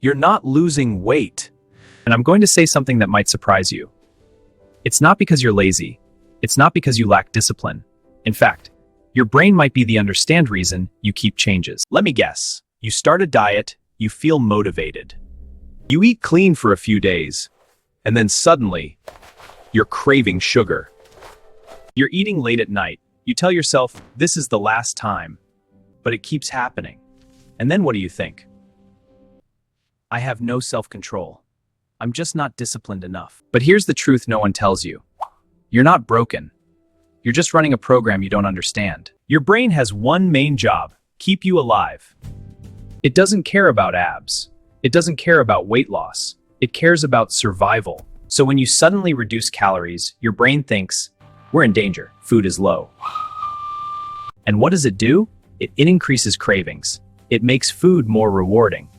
You're not losing weight. And I'm going to say something that might surprise you. It's not because you're lazy. It's not because you lack discipline. In fact, your brain might be the understand reason you keep changes. Let me guess. You start a diet, you feel motivated. You eat clean for a few days, and then suddenly, you're craving sugar. You're eating late at night. You tell yourself, this is the last time. But it keeps happening. And then what do you think? I have no self-control. I'm just not disciplined enough. But here's the truth no one tells you. You're not broken. You're just running a program you don't understand. Your brain has one main job: keep you alive. It doesn't care about abs. It doesn't care about weight loss. It cares about survival. So when you suddenly reduce calories, your brain thinks, we're in danger, food is low. And what does it do? It increases cravings. It makes food more rewarding.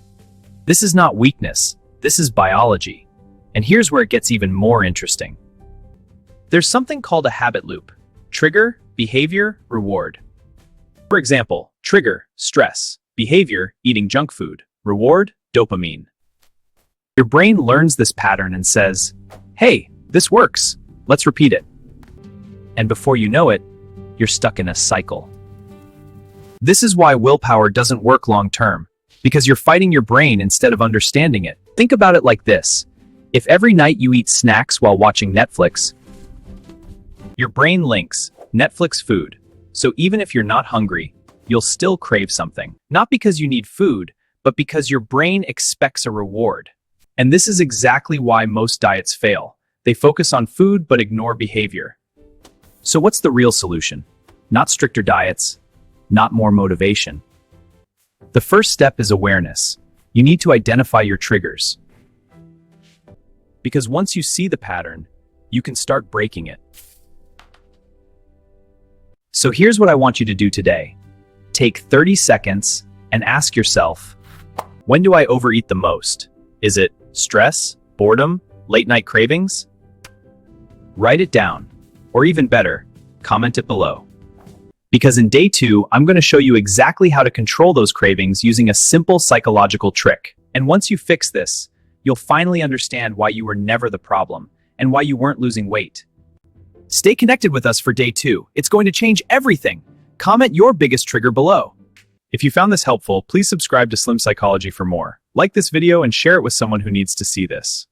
This is not weakness. This is biology. And here's where it gets even more interesting. There's something called a habit loop. Trigger, behavior, reward. For example, trigger, stress. Behavior, eating junk food. Reward, dopamine. Your brain learns this pattern and says, hey, this works. Let's repeat it. And before you know it, you're stuck in a cycle. This is why willpower doesn't work long term, because you're fighting your brain instead of understanding it. Think about it like this. If every night you eat snacks while watching Netflix, your brain links Netflix food. So even if you're not hungry, you'll still crave something. Not because you need food, but because your brain expects a reward. And this is exactly why most diets fail. They focus on food but ignore behavior. So what's the real solution? Not stricter diets, not more motivation. The first step is awareness. You need to identify your triggers. Because once you see the pattern, you can start breaking it. So here's what I want you to do today. Take 30 seconds and ask yourself, when do I overeat the most? Is it stress, boredom, late night cravings? Write it down, or even better, comment it below. Because in day 2, I'm going to show you exactly how to control those cravings using a simple psychological trick. And once you fix this, you'll finally understand why you were never the problem and why you weren't losing weight. Stay connected with us for day 2. It's going to change everything. Comment your biggest trigger below. If you found this helpful, please subscribe to Slim Psychology for more. Like this video and share it with someone who needs to see this.